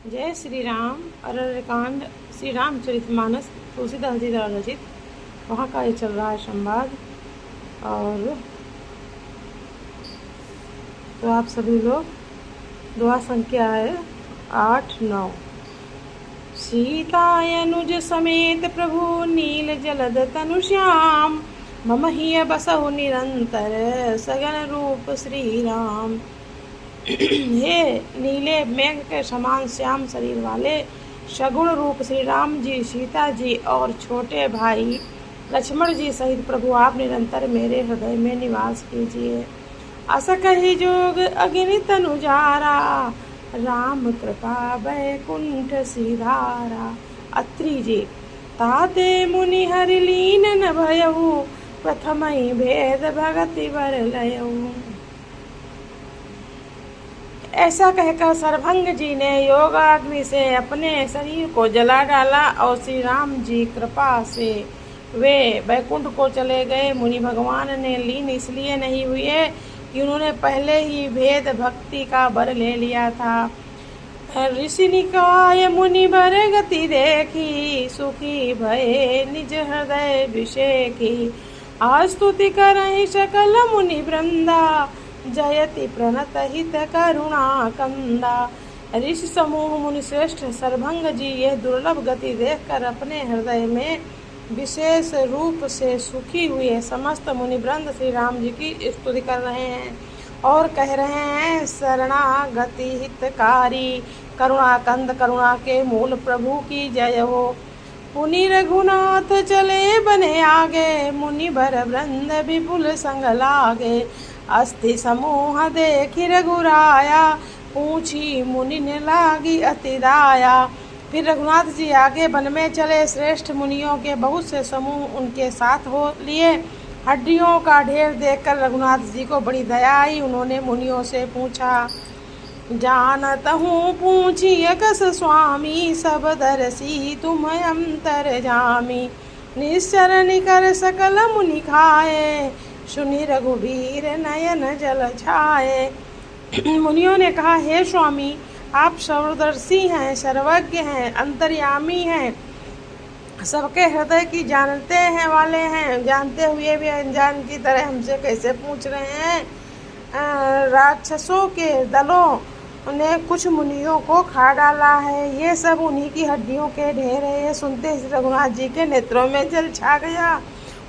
जय श्री राम। अरण्यकांड श्री रामचरितमानस तुलसीदास जी द्वारा रचित, वहाँ का ये चल रहा है संवाद। और तो आप सभी लोग दुआ संख्या है 8-9। सीतायनुज समेत प्रभु नील जलद तनु श्याम, मम हिय बसहु निरंतर सगन रूप श्री राम। हे नीले मेघ के समान श्याम शरीर वाले सगुण रूप श्री राम जी, सीता जी और छोटे भाई लक्ष्मण जी सहित प्रभु आप निरंतर मेरे हृदय में निवास कीजिए। अस कहि जोग अगणित अनुजारा, राम कृपा बैकुंठ सिधारा। अत्रि जी ताते मुनि हरि लीन न भयऊ, प्रथमहि भेद भगति वर लयऊ। ऐसा कहकर सरभंग जी ने योगाग्नि से अपने शरीर को जला डाला और श्री राम जी कृपा से वे बैकुंठ को चले गए। मुनि भगवान ने लीन इसलिए नहीं हुए कि उन्होंने पहले ही भेद भक्ति का वर ले लिया था। ऋषि निकाय मुनि वर गति देखी, सुखी भये निज हृदय विषेखी। स्तुति करहि सकल मुनि वृंदा, जयति प्रणत हित करुणा कंदा। ऋषि समूह मुनि श्रेष्ठ सरभंग जी यह दुर्लभ गति देखकर अपने हृदय में विशेष रूप से सुखी हुए। समस्त मुनि वृंद श्री राम जी की स्तुति कर रहे हैं और कह रहे हैं, शरणागति हितकारी करुणा कंद, करुणा के मूल प्रभु की जय हो। पुनि रघुनाथ चले बने आगे, मुनि वर वृंद विपुल संग लागे। अस्थि समूह देखि रघुराया, पूछी मुनि ने लागी अति दाया। फिर रघुनाथ जी आगे वन में चले। श्रेष्ठ मुनियों के बहुत से समूह उनके साथ हो लिए। हड्डियों का ढेर देखकर रघुनाथ जी को बड़ी दया आई। उन्होंने मुनियों से पूछा, जानत हूँ पूछी कस स्वामी, सब दरसी तुम अंतर जामी। निश्चर निकर सकल मुनि खाए, सुनि रघुवीर नयन जल छाए। मुनियों ने कहा, हे स्वामी, आप सर्वदर्शी हैं, सर्वज्ञ हैं, अंतर्यामी हैं, सबके हृदय की जानते हैं वाले हैं। जानते हुए भी अनजान की तरह हमसे कैसे पूछ रहे हैं। राक्षसों के दलों ने कुछ मुनियों को खा डाला है, ये सब उन्हीं की हड्डियों के ढेर है। ये सुनते रघुनाथ जी के नेत्रों में जल छा गया,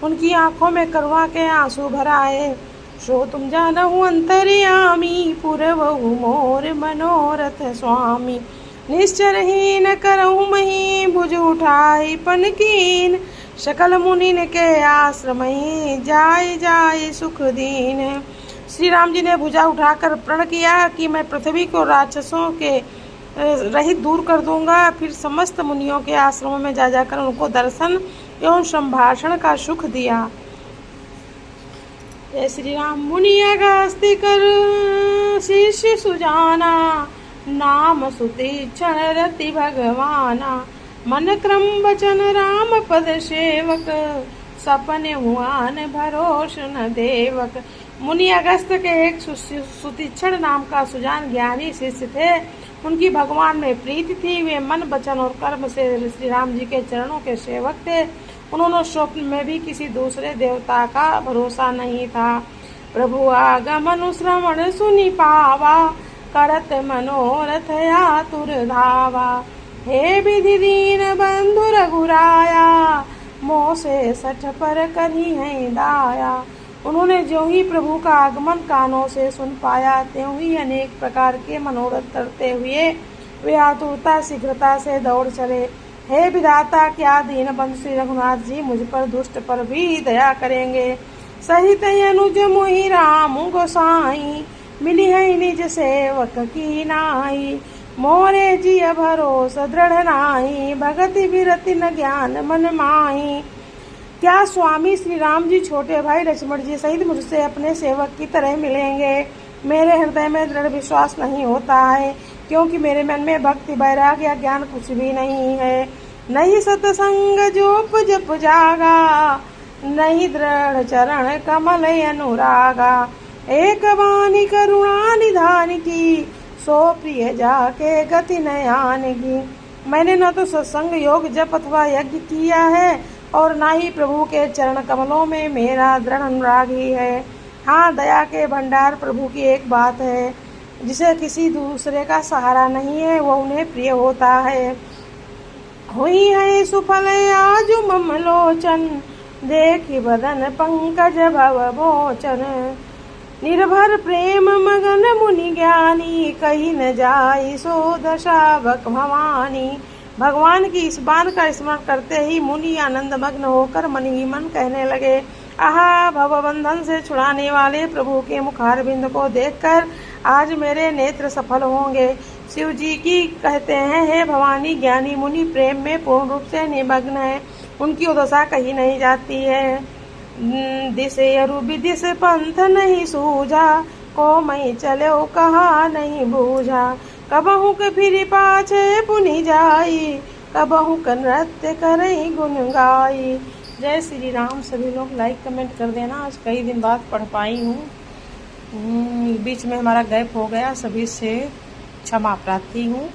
उनकी आंखों में करुणा के आंसू भर आए। सो तुम जानहु अंतर्यामी, पुरवहु मोर मनोरथ स्वामी। निश्चरहीन करहु मही, भुज उठाई पन कीन। सकल मुनिन के आश्रमहि, जाय जाय सुख दीन। श्री राम जी ने भुजा उठाकर प्रण किया कि मैं पृथ्वी को राक्षसों के रहित दूर कर दूंगा। फिर समस्त मुनियों के आश्रमों में जा जाकर उनको दर्शन एवं संभाषण का सुख दिया। जय श्री राम। मुनि अगस्त्य कर शिष्य सुजाना, नाम सुति क्षण रति भगवाना। मन क्रम वचन राम पद सेवक, सपने हुआन भरोस न देवक। मुनि अगस्त्य के एक सुतीक्षण नाम का सुजान ज्ञानी शिष्य थे। उनकी भगवान में प्रीति थी। वे मन वचन और कर्म से श्री राम जी के चरणों के सेवक थे। उन्होंने स्वप्न में भी किसी दूसरे देवता का भरोसा नहीं था। प्रभु आगमन श्रवण सुनि पावा, करत मनोरथ आतुर धावा। हे विधि दीन बंधु रघुराया, मोह से सठ पर करी है दाया। उन्होंने जो ही प्रभु का आगमन कानों से सुन पाया, त्यों ही अनेक प्रकार के मनोरथ करते हुए वे आतुरता शीघ्रता से दौड़ चले। हे विधाता, क्या दीन बंधु श्री रघुनाथ जी मुझ पर दुष्ट पर भी दया करेंगे। सहित अनुज मोहि राम गोसाई, मिली है निज सेवक की नाई। मोरे जिय भरोस दृढ़ नाई, भगति विरति न ज्ञान मन माही। क्या स्वामी श्री राम जी छोटे भाई लक्ष्मण जी सहित मुझसे अपने सेवक की तरह मिलेंगे। मेरे हृदय में दृढ़ विश्वास नहीं होता है, क्योंकि मेरे मन में भक्ति वैराग्य या ज्ञान कुछ भी नहीं है। नहीं सत्संग जोप जप जागा, नहीं दृढ़ चरण कमल अनुरागा। एक वाणी करुणा निधान की, सो प्रिय जाके गति न आनेगी। मैंने न तो सत्संग योग जप अथवा यज्ञ किया है और ना ही प्रभु के चरण कमलों में मेरा दृढ़ अनुराग ही है। हाँ, दया के भंडार प्रभु की एक बात है, जिसे किसी दूसरे का सहारा नहीं है वो उन्हें प्रिय होता है। हुई है सुफल आज मम लोचन, देखी बदन पंकज भव भोचन। निर्भर प्रेम मगन मुनि ज्ञानी, कही न जाई सो दशा भक भवानी। भगवान की इस बात का स्मरण करते ही मुनि आनंद मग्न होकर मन ही मन कहने लगे, आहा, भवबंधन से छुड़ाने वाले प्रभु के मुखारबिंद को देखकर आज मेरे नेत्र सफल होंगे। शिव जी की कहते हैं, हे भवानी, ज्ञानी मुनि प्रेम में पूर्ण रूप से निमग्न है, उनकी दशा कही नहीं जाती है। दिसे अरु विदिश पंथ नहीं सूझा, को मई चलो कहा नहीं बूझा। कबहू के फिर पाछे पुनि जाई, कबहू का नृत्य करई गुन गाई। जय श्री राम। सभी लोग लाइक कमेंट कर देना। आज कई दिन बाद पढ़ पाई हूँ, बीच में हमारा गैप हो गया, सभी से क्षमा प्रार्थी हूँ।